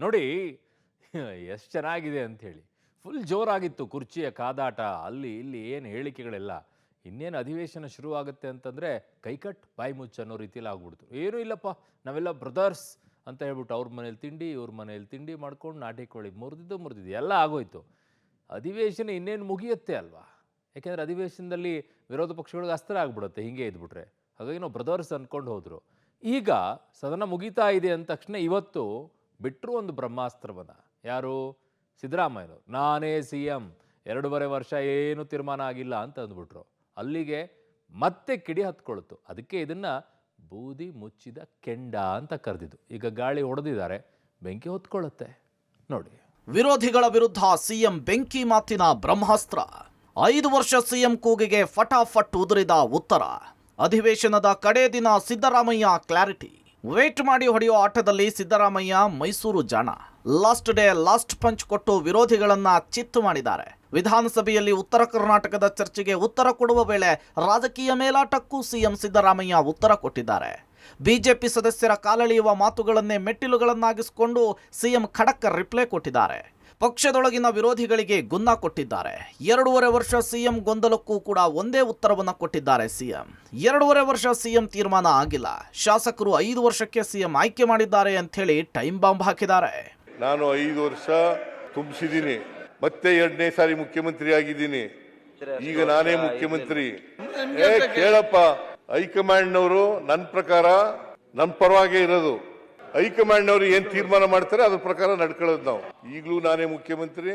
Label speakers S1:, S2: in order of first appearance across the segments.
S1: ನೋಡಿ ಎಷ್ಟು ಚೆನ್ನಾಗಿದೆ ಅಂಥೇಳಿ. ಫುಲ್ ಜೋರಾಗಿತ್ತು ಕುರ್ಚಿಯ ಕಾದಾಟ, ಅಲ್ಲಿ ಇಲ್ಲಿ ಏನು ಹೇಳಿಕೆಗಳೆಲ್ಲ. ಇನ್ನೇನು ಅಧಿವೇಶನ ಶುರುವಾಗುತ್ತೆ ಅಂತಂದರೆ ಕೈಕಟ್ ಬಾಯಿ ಮುಚ್ಚ ಅನ್ನೋ ರೀತಿಯಲ್ಲಿ ಆಗ್ಬಿಡ್ತು. ಏನೂ ಇಲ್ಲಪ್ಪ, ನಾವೆಲ್ಲ ಬ್ರದರ್ಸ್ ಅಂತ ಹೇಳ್ಬಿಟ್ಟು ಅವ್ರ ಮನೇಲಿ ತಿಂಡಿ ಇವ್ರ ಮನೇಲಿ ತಿಂಡಿ ಮಾಡ್ಕೊಂಡು ನಾಟಿ ಕೋಳಿ ಮುರಿದಿದ್ದು ಎಲ್ಲ ಆಗೋಯ್ತು. ಅಧಿವೇಶನ ಇನ್ನೇನು ಮುಗಿಯುತ್ತೆ ಅಲ್ವಾ? ಯಾಕೆಂದರೆ ಅಧಿವೇಶನದಲ್ಲಿ ವಿರೋಧ ಪಕ್ಷಗಳಿಗೆ ಅಸ್ತ್ರ ಆಗ್ಬಿಡುತ್ತೆ ಹಿಂಗೆ ಇದ್ಬಿಟ್ರೆ. ಹಾಗಾಗಿ ನಾವು ಬ್ರದರ್ಸ್ ಅಂದ್ಕೊಂಡು ಹೋದರು. ಈಗ ಸದನ ಮುಗೀತಾ ಇದೆ ಅಂದ ತಕ್ಷಣ ಇವತ್ತು ಬಿಟ್ಟರು ಒಂದು ಬ್ರಹ್ಮಾಸ್ತ್ರವನ್ನು. ಯಾರು? ಸಿದ್ದರಾಮಯ್ಯನವರು. ನಾನೇ CM, 2.5 ವರ್ಷ ಏನು ತೀರ್ಮಾನ ಆಗಿಲ್ಲ ಅಂತ ಅಂದ್ಬಿಟ್ರು. ಅಲ್ಲಿಗೆ ಮತ್ತೆ ಕಿಡಿ ಹತ್ಕೊಳ್ತು. ಅದಕ್ಕೆ ಇದನ್ನು ಬೂದಿ ಮುಚ್ಚಿದ ಕೆಂಡ ಅಂತ ಕರೆದಿದ್ದು. ಈಗ ಗಾಳಿ ಹೊಡೆದಿದ್ದಾರೆ, ಬೆಂಕಿ ಹೊತ್ಕೊಳ್ಳುತ್ತೆ ನೋಡಿ.
S2: ವಿರೋಧಿಗಳ ವಿರುದ್ಧ CM ಬೆಂಕಿ ಮಾತಿನ ಬ್ರಹ್ಮಾಸ್ತ್ರ. 5 ವರ್ಷ CM ಕೂಗಿಗೆ ಫಟಾಫಟ್ ಉದುರಿದ ಉತ್ತರ. ಅಧಿವೇಶನದ ಕಡೇ ದಿನ ಸಿದ್ದರಾಮಯ್ಯ ಕ್ಲಾರಿಟಿ. ವೇಟ್ ಮಾಡಿ ಹೊಡೆಯೋ ಆಟದಲ್ಲಿ ಸಿದ್ದರಾಮಯ್ಯ ಮೈಸೂರು ಜಾಣ. ಲಾಸ್ಟ್ ಡೇ ಲಾಸ್ಟ್ ಪಂಚ್ ಕೊಟ್ಟು ವಿರೋಧಿಗಳನ್ನ ಚಿತ್ತು ಮಾಡಿದ್ದಾರೆ. ವಿಧಾನಸಭೆಯಲ್ಲಿ ಉತ್ತರ ಕರ್ನಾಟಕದ ಚರ್ಚೆಗೆ ಉತ್ತರ ಕೊಡುವ ವೇಳೆ ರಾಜಕೀಯ ಮೇಲಾಟಕ್ಕೂ CM ಸಿದ್ದರಾಮಯ್ಯ ಉತ್ತರ ಕೊಟ್ಟಿದ್ದಾರೆ. ಬಿಜೆಪಿ ಸದಸ್ಯರ ಕಾಲೆಳೆಯುವ ಮಾತುಗಳನ್ನೇ ಮೆಟ್ಟಿಲುಗಳನ್ನಾಗಿಸಿಕೊಂಡು CM ಖಡಕ್ ರಿಪ್ಲೈ ಕೊಟ್ಟಿದ್ದಾರೆ. ಪಕ್ಷದೊಳಗಿನ ವಿರೋಧಿಗಳಿಗೆ ಗುನ್ನ ಕೊಟ್ಟಿದ್ದಾರೆ. 2.5 ವರ್ಷ CM ಗೊಂದಲಕ್ಕೂ ಕೂಡ ಒಂದೇ ಉತ್ತರವನ್ನು ಕೊಟ್ಟಿದ್ದಾರೆ CM. 2.5 ವರ್ಷ CM ತೀರ್ಮಾನ ಆಗಿಲ್ಲ, ಶಾಸಕರು 5 ವರ್ಷಕ್ಕೆ CM ಆಯ್ಕೆ ಮಾಡಿದ್ದಾರೆ ಅಂತ ಹೇಳಿ ಟೈಮ್ ಬಾಂಬ್ ಹಾಕಿದ್ದಾರೆ.
S3: ನಾನು 5 ವರ್ಷ ತುಂಬಿಸಿದ್ದೀನಿ, ಮತ್ತೆ 2ನೇ ಸಾರಿ ಮುಖ್ಯಮಂತ್ರಿ ಆಗಿದ್ದೀನಿ. ಈಗ ನಾನೇ ಮುಖ್ಯಮಂತ್ರಿ. ಕೇಳಪ್ಪ, ಹೈಕಮಾಂಡ್ನವರು ನನ್ನ ಪ್ರಕಾರ ನನ್ನ ಪರವಾಗೇ ಇರೋದು. ಹೈಕಮಾಂಡ್ನವರು ಏನು ತೀರ್ಮಾನ ಮಾಡ್ತಾರೆ ಅದ್ರ ಪ್ರಕಾರ ನಡ್ಕೊಳ್ಳೋದು ನಾವು. ಈಗಲೂ ನಾನೇ ಮುಖ್ಯಮಂತ್ರಿ,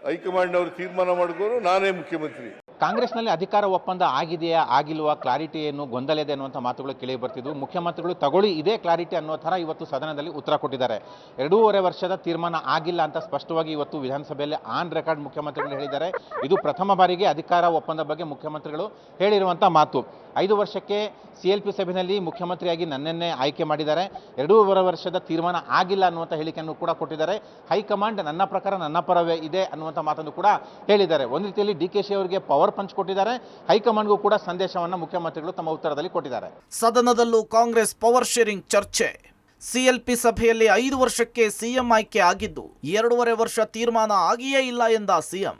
S3: ಹೈಕಮಾಂಡ್ನವರು ತೀರ್ಮಾನ ಮಾಡಿದ್ರು ನಾನೇ ಮುಖ್ಯಮಂತ್ರಿ.
S4: ಕಾಂಗ್ರೆಸ್ನಲ್ಲಿ ಅಧಿಕಾರ ಒಪ್ಪಂದ ಆಗಿದೆಯಾ ಆಗಿಲ್ವಾ, ಕ್ಲಾರಿಟಿ ಏನು, ಗೊಂದಲ ಇದೆ ಅನ್ನುವಂಥ ಮಾತುಗಳು ಕೇಳಿ ಬರ್ತಿದ್ವು. ಮುಖ್ಯಮಂತ್ರಿಗಳು ತಗೊಳ್ಳಿ ಇದೇ ಕ್ಲಾರಿಟಿ ಅನ್ನೋ ಥರ ಇವತ್ತು ಸದನದಲ್ಲಿ ಉತ್ತರ ಕೊಟ್ಟಿದ್ದಾರೆ. 2.5 ವರ್ಷದ ತೀರ್ಮಾನ ಆಗಿಲ್ಲ ಅಂತ ಸ್ಪಷ್ಟವಾಗಿ ಇವತ್ತು ವಿಧಾನಸಭೆಯಲ್ಲಿ ಆನ್ ರೆಕಾರ್ಡ್ ಮುಖ್ಯಮಂತ್ರಿಗಳು ಹೇಳಿದ್ದಾರೆ. ಇದು ಪ್ರಥಮ ಬಾರಿಗೆ ಅಧಿಕಾರ ಒಪ್ಪಂದ ಬಗ್ಗೆ ಮುಖ್ಯಮಂತ್ರಿಗಳು ಹೇಳಿರುವಂಥ ಮಾತು. 5 ವರ್ಷಕ್ಕೆ CLP ಸಭೆಯಲ್ಲಿ ಮುಖ್ಯಮಂತ್ರಿಯಾಗಿ ನನ್ನನ್ನೇ ಆಯ್ಕೆ ಮಾಡಿದ್ದಾರೆ. 2.5 ವರ್ಷದ ತೀರ್ಮಾನ ಆಗಿಲ್ಲ ಅನ್ನುವಂಥ ಹೇಳಿಕೆಯನ್ನು ಕೂಡ ಕೊಟ್ಟಿದ್ದಾರೆ. ಹೈಕಮಾಂಡ್ ನನ್ನ ಪ್ರಕಾರ ನನ್ನ ಪರವೇ ಇದೆ ಅನ್ನುವಂಥ ಮಾತನ್ನು ಕೂಡ ಹೇಳಿದ್ದಾರೆ. ಒಂದು ರೀತಿಯಲ್ಲಿ DKಶಿ ಅವರಿಗೆ ಪವರ್ ಪಂಚ್ ಕೊಟ್ಟಿದ್ದಾರೆ. ಹೈಕಮಾಂಡ್ಗೂ ಕೂಡ ಸಂದೇಶವನ್ನು ಮುಖ್ಯಮಂತ್ರಿಗಳು ತಮ್ಮ ಉತ್ತರದಲ್ಲಿ ಕೊಟ್ಟಿದ್ದಾರೆ.
S2: ಸದನದಲ್ಲೂ ಕಾಂಗ್ರೆಸ್ ಪವರ್ ಶೇರಿಂಗ್ ಚರ್ಚೆ. CLP ಸಭೆಯಲ್ಲಿ 5 ವರ್ಷಕ್ಕೆ CM ಆಯ್ಕೆ ಆಗಿದ್ದು 2.5 ವರ್ಷ ತೀರ್ಮಾನ ಆಗಿಯೇ ಇಲ್ಲ ಎಂದ CM.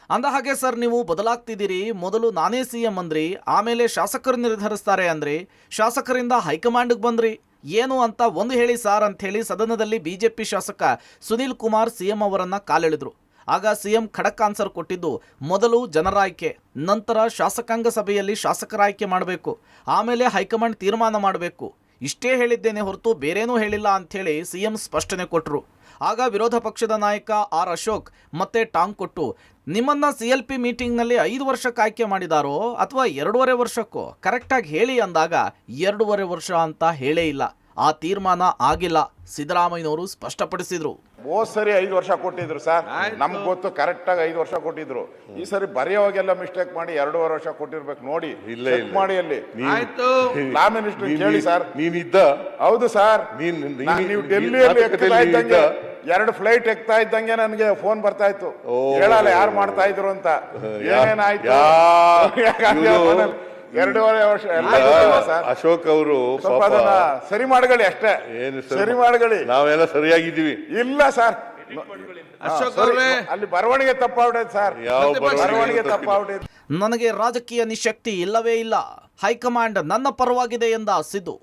S2: ಅಂದ ಹಾಗೆ ಸರ್, ನೀವು ಬದಲಾಗ್ತಿದ್ದೀರಿ. ಮೊದಲು ನಾನೇ CM ಅಂದ್ರಿ, ಆಮೇಲೆ ಶಾಸಕರು ನಿರ್ಧರಿಸ್ತಾರೆ ಅಂದ್ರಿ, ಶಾಸಕರಿಂದ ಹೈಕಮಾಂಡ್ಗೆ ಬಂದ್ರಿ. ಏನು ಅಂತ ಒಂದು ಹೇಳಿ ಸಾರ್ ಅಂತ ಹೇಳಿ ಸದನದಲ್ಲಿ ಬಿಜೆಪಿ ಶಾಸಕ ಸುನೀಲ್ ಕುಮಾರ್ CM ಅವರನ್ನ ಕಾಲೆಳೆದ್ರು. ಆಗ CM ಖಡಕ್ ಆನ್ಸರ್ ಕೊಟ್ಟಿದ್ದು, ಮೊದಲು ಜನರ ಆಯ್ಕೆ, ನಂತರ ಶಾಸಕಾಂಗ ಸಭೆಯಲ್ಲಿ ಶಾಸಕರ ಆಯ್ಕೆ ಮಾಡಬೇಕು, ಆಮೇಲೆ ಹೈಕಮಾಂಡ್ ತೀರ್ಮಾನ ಮಾಡಬೇಕು. ಇಷ್ಟೇ ಹೇಳಿದ್ದೇನೆ ಹೊರತು ಬೇರೇನೂ ಹೇಳಿಲ್ಲ ಅಂಥೇಳಿ CM ಸ್ಪಷ್ಟನೆ ಕೊಟ್ಟರು. ಆಗ ವಿರೋಧ ಪಕ್ಷದ ನಾಯಕ R ಅಶೋಕ್ ಮತ್ತೆ ಟಾಂಗ್ ಕೊಟ್ಟು, ನಿಮ್ಮನ್ನ CLP ಮೀಟಿಂಗ್ನಲ್ಲಿ 5 ವರ್ಷಕ್ಕೆ ಆಯ್ಕೆ ಮಾಡಿದಾರೋ ಅಥವಾ 2.5 ವರ್ಷಕ್ಕೋ ಕರೆಕ್ಟಾಗಿ ಹೇಳಿ ಅಂದಾಗ 2.5 ವರ್ಷ ಅಂತ ಹೇಳೇ ಇಲ್ಲ, ಆ ತೀರ್ಮಾನ ಆಗಿಲ್ಲ ಸಿದ್ದರಾಮಯ್ಯನವರು ಸ್ಪಷ್ಟಪಡಿಸಿದ್ರು.
S5: ಸರಿ 5 ವರ್ಷ ಕೊಟ್ಟಿದ್ರು ಸರ್, ನಮ್ಗೆ ಗೊತ್ತು ಕರೆಕ್ಟಾಗಿ 5 ವರ್ಷ ಕೊಟ್ಟಿದ್ರು. ಈ ಸರಿ ಬರೆಯೋವಾಗೆಲ್ಲ ಮಿಸ್ಟೇಕ್ ಮಾಡಿ 2.5 ವರ್ಷ ಕೊಟ್ಟಿರ್ಬೇಕು ನೋಡಿ.
S3: ಇಲ್ಲ
S5: ಮಾಡಿ ಅಲ್ಲಿ ಲಾ ಮಿನಿಸ್ಟರ್ ಕೇಳಿ ಸರ್.
S3: ನೀನಿದ್ದ?
S5: ಹೌದು ಸರ್, ನೀವು ಡೆಲ್ಲಿಯಲ್ಲಿ ಎಕ್ತಾ ಇದ್ದಂಗೆ 2 ಫ್ಲೈಟ್ ಎಕ್ತಾ ಇದ್ದಂಗೆ ನನಗೆ ಫೋನ್ ಬರ್ತಾ ಇತ್ತು, ಹೇಳಲ್ಲ ಯಾರು ಮಾಡ್ತಾ ಇದ್ರು ಅಂತ. ಏನೇನಾಯ್ತು 2.5 ವರ್ಷ ಎಲ್ಲ ಸರ್.
S3: ಅಶೋಕ್ ಅವರು
S5: ಸರಿ ಮಾಡ್ಕೊಳ್ಳಿ ಅಷ್ಟೇ, ಸರಿ ಮಾಡ್ಕೊಳ್ಳಿ.
S3: ನಾವೆಲ್ಲ ಸರಿಯಾಗಿದ್ದೀವಿ.
S5: ಇಲ್ಲ ಸರ್, ಅಲ್ಲಿ ಬರವಣಿಗೆ ತಪ್ಪಾಗ್ಬಿಟ್ಟೈತೆ ಸರ್, ಬರವಣಿಗೆ ತಪ್ಪಾಗ್ಬಿಟ್ಟೈತೆ.
S2: ನನಗೆ ರಾಜಕೀಯ ನಿಶಕ್ತಿ ಇಲ್ಲವೇ ಇಲ್ಲ, ಹೈಕಮಾಂಡ್ ನನ್ನ ಪರವಾಗಿದೆ ಎಂದ ಸಿದ್ದು.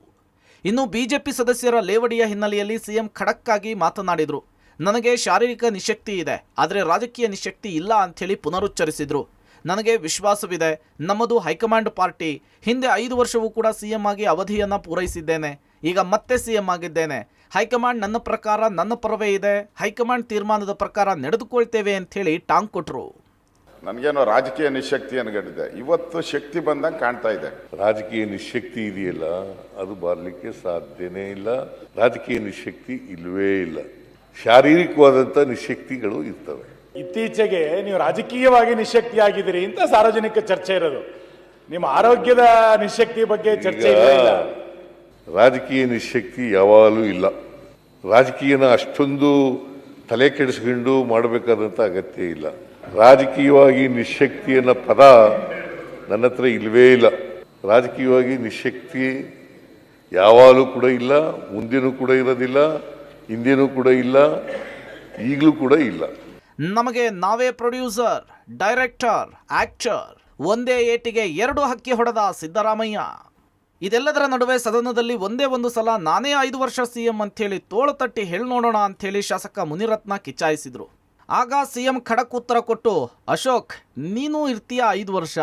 S2: ಇನ್ನು ಬಿಜೆಪಿ ಸದಸ್ಯರ ಲೇವಡಿಯ ಹಿನ್ನೆಲೆಯಲ್ಲಿ CM ಖಡಕ್ ಆಗಿ ಮಾತನಾಡಿದ್ರು. ನನಗೆ ಶಾರೀರಿಕ ನಿಶಕ್ತಿ ಇದೆ, ಆದರೆ ರಾಜಕೀಯ ನಿಶಕ್ತಿ ಇಲ್ಲ ಅಂಥೇಳಿ ಪುನರುಚ್ಚರಿಸಿದ್ರು. ನನಗೆ ವಿಶ್ವಾಸವಿದೆ, ನಮ್ಮದು ಹೈಕಮಾಂಡ್ ಪಾರ್ಟಿ. ಹಿಂದೆ 5 ವರ್ಷವೂ ಕೂಡ CM ಆಗಿ ಅವಧಿಯನ್ನು ಪೂರೈಸಿದ್ದೇನೆ, ಈಗ ಮತ್ತೆ CM ಆಗಿದ್ದೇನೆ. ಹೈಕಮಾಂಡ್ ನನ್ನ ಪ್ರಕಾರ ನನ್ನ ಪರವೇ ಇದೆ, ಹೈಕಮಾಂಡ್ ತೀರ್ಮಾನದ ಪ್ರಕಾರ ನಡೆದುಕೊಳ್ತೇವೆ ಅಂಥೇಳಿ ಟಾಂಗ್ ಕೊಟ್ಟರು.
S5: ನನಗೇನೋ ರಾಜಕೀಯ ನಿಶಕ್ತಿ ಅನ್ಕೊಂಡಿದ್ದೆ, ಇವತ್ತು ಶಕ್ತಿ ಬಂದಂಗೆ ಕಾಣ್ತಾ ಇದೆ.
S3: ರಾಜಕೀಯ ನಿಶಕ್ತಿ ಇದೆಯಲ್ಲ, ಅದು ಬರಲಿಕ್ಕೆ ಸಾಧ್ಯನೇ ಇಲ್ಲ. ರಾಜಕೀಯ ನಿಶಕ್ತಿ ಇಲ್ಲವೇ ಇಲ್ಲ, ಶಾರೀರಿಕವಾದಂಥ ನಿಶಕ್ತಿಗಳು ಇರ್ತವೆ.
S6: ಇತ್ತೀಚೆಗೆ ನೀವು ರಾಜಕೀಯವಾಗಿ ನಿಶಕ್ತಿಯಾಗಿದ್ದೀರಿ ಅಂತ ಸಾರ್ವಜನಿಕ ಚರ್ಚೆ ಇರೋದು, ನಿಮ್ಮ ಆರೋಗ್ಯದ ನಿಶಕ್ತಿ ಬಗ್ಗೆ ಚರ್ಚೆ ಇಲ್ಲ.
S3: ರಾಜಕೀಯ ನಿಶಕ್ತಿ ಯಾವಾಗಲೂ ಇಲ್ಲ. ರಾಜಕೀಯನ ಅಷ್ಟೊಂದು ತಲೆ ಕೆಡಿಸ್ಕೊಂಡು ಮಾಡಬೇಕಾದಂಥ ಅಗತ್ಯ ಇಲ್ಲ. ರಾಜಕೀಯವಾಗಿ ನಿಶಕ್ತಿ ಅನ್ನೋ ಪದ ನನ್ನ ಹತ್ರ ಇಲ್ಲವೇ ಇಲ್ಲ. ರಾಜಕೀಯವಾಗಿ ನಿಶಕ್ತಿ ಯಾವಾಗಲೂ ಕೂಡ ಇಲ್ಲ, ಮುಂದಿನೂ ಕೂಡ ಇರೋದಿಲ್ಲ, ಹಿಂದೇನೂ ಕೂಡ ಇಲ್ಲ, ಈಗಲೂ ಕೂಡ ಇಲ್ಲ.
S2: ನಮಗೆ ನಾವೇ ಪ್ರೊಡ್ಯೂಸರ್, ಡೈರೆಕ್ಟರ್, ಆಕ್ಟರ್, ಒಂದೇ ಏಟಿಗೆ 2 ಹಕ್ಕಿ ಹೊಡೆದ ಸಿದ್ದರಾಮಯ್ಯ. ಇದೆಲ್ಲದರ ನಡುವೆ ಸದನದಲ್ಲಿ ಒಂದೇ ಒಂದು ಸಲ ನಾನೇ 5 ವರ್ಷ ಸಿಎಂ ಅಂಥೇಳಿ ತೋಳು ತಟ್ಟಿ ಹೇಳಿ ನೋಡೋಣ ಅಂಥೇಳಿ ಶಾಸಕ ಮುನಿರತ್ನ ಕಿಚ್ಚಾಯಿಸಿದ್ರು. ಆಗ ಸಿಎಂ ಖಡಕ್ ಉತ್ತರ ಕೊಟ್ಟು, ಅಶೋಕ್ ನೀನು ಇರ್ತೀಯ 5 ವರ್ಷ,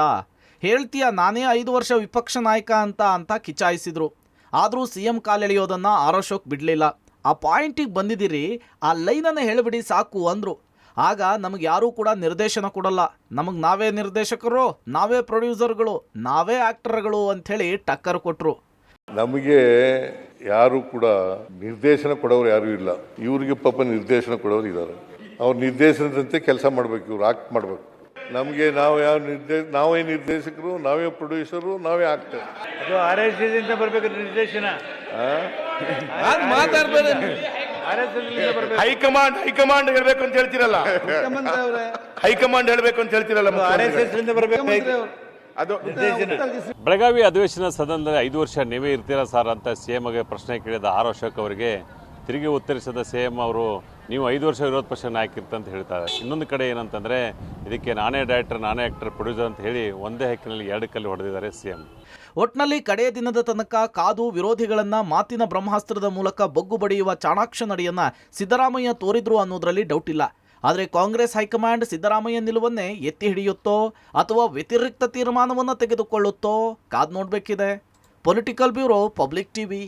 S2: ಹೇಳ್ತೀಯ ನಾನೇ 5 ವರ್ಷ ವಿಪಕ್ಷ ನಾಯಕ ಅಂತ ಕಿಚಾಯಿಸಿದ್ರು. ಆದರೂ ಸಿಎಂ ಕಾಲೆಳೆಯೋದನ್ನು ಅಶೋಕ್ ಬಿಡಲಿಲ್ಲ. ಆ ಪಾಯಿಂಟಿಗೆ ಬಂದಿದ್ದೀರಿ, ಆ ಲೈನನ್ನು ಹೇಳಿಬಿಡಿ ಸಾಕು ಅಂದರು. ಆಗ ನಮಗೆ ಯಾರೂ ಕೂಡ ನಿರ್ದೇಶನ ಕೊಡಲ್ಲ, ನಮಗೆ ನಾವೇ ನಿರ್ದೇಶಕರು, ನಾವೇ ಪ್ರೊಡ್ಯೂಸರ್ಗಳು, ನಾವೇ ಆಕ್ಟರ್ಗಳು ಅಂಥೇಳಿ ಟಕ್ಕರ್ ಕೊಟ್ಟರು.
S3: ನಮಗೆ ಯಾರು ಕೂಡ ನಿರ್ದೇಶನ ಕೊಡೋರು ಯಾರೂ ಇಲ್ಲ. ಇವ್ರಿಗೆ ಪಾಪ ನಿರ್ದೇಶನ ಕೊಡೋರು ಇದ್ದಾರೆ. ಅವ್ರ ನಿರ್ದೇಶನದಂತೆ ಕೆಲಸ ಮಾಡ್ಬೇಕು, ಇವ್ರು ಆಕ್ಟ್ ಮಾಡ್ಬೇಕು. ನಮಗೆ ನಾವೇ ನಿರ್ದೇಶಕರು, ನಾವೇ ಪ್ರೊಡ್ಯೂಸರು, ನಾವೇ ಆಕ್ಟರ್.
S7: ಅದು RSS ಬರ್ಬೇಕು ನಿರ್ದೇಶನ.
S5: ಹೈಕಮಾಂಡ್ ಹೇಳ್ಬೇಕು ಅಂತ ಹೇಳ್ತಿರಲ್ಲ, ಹೈಕಮಾಂಡ್ ಹೇಳ್ಬೇಕು ಅಂತ ಹೇಳ್ತಿರಲ್ಲ,
S7: RSS ಬರ್ಬೇಕು
S5: ಅದು
S8: ಬೆಳಗಾವಿ ಅಧಿವೇಶನ ಸದನದಲ್ಲಿ 5 ವರ್ಷ ನೀವೇ ಇರ್ತೀರಾ ಸರ್ ಅಂತ ಸಿಎಂಗೆ ಪ್ರಶ್ನೆ ಕೇಳಿದ ಅಶೋಕ್ ಅವರಿಗೆ ತಿರುಗಿ ಉತ್ತರಿಸಿದ ಸಿಎಂ ಅವರು ನೀವು 5 ವರ್ಷ ವಿರೋಧ ಪಕ್ಷ ನಾಯಕ ಅಂತ ಹೇಳ್ತಾರೆ. ಇನ್ನೊಂದು ಕಡೆ ಏನಂತಂದರೆ ಇದಕ್ಕೆ ನಾನೇ ಡೈರೆಕ್ಟರ್, ನಾನೇ ಆಕ್ಟರ್, ಪ್ರೊಡ್ಯೂಸರ್ ಅಂತ ಹೇಳಿ ಒಂದೇ ಹಕ್ಕಿನಲ್ಲಿ 2 ಕಲ್ಲು ಹೊಡೆದಿದ್ದಾರೆ ಸಿಎಂ.
S2: ಒಟ್ನಲ್ಲಿ ಕಡೆಯ ದಿನದ ತನಕ ಕಾದು ವಿರೋಧಿಗಳನ್ನ ಮಾತಿನ ಬ್ರಹ್ಮಾಸ್ತ್ರದ ಮೂಲಕ ಬಗ್ಗು ಬಡಿಯುವ ಚಾಣಾಕ್ಷ ನಡೆಯನ್ನ ಸಿದ್ದರಾಮಯ್ಯ ತೋರಿದ್ರು ಅನ್ನೋದ್ರಲ್ಲಿ ಡೌಟ್ ಇಲ್ಲ. ಆದರೆ ಕಾಂಗ್ರೆಸ್ ಹೈಕಮಾಂಡ್ ಸಿದ್ದರಾಮಯ್ಯ ನಿಲುವನ್ನೇ ಎತ್ತಿ ಹಿಡಿಯುತ್ತೋ ಅಥವಾ ವ್ಯತಿರಿಕ್ತ ತೀರ್ಮಾನವನ್ನು ತೆಗೆದುಕೊಳ್ಳುತ್ತೋ ಕಾದು ನೋಡಬೇಕಿದೆ. Political bureau, public TV.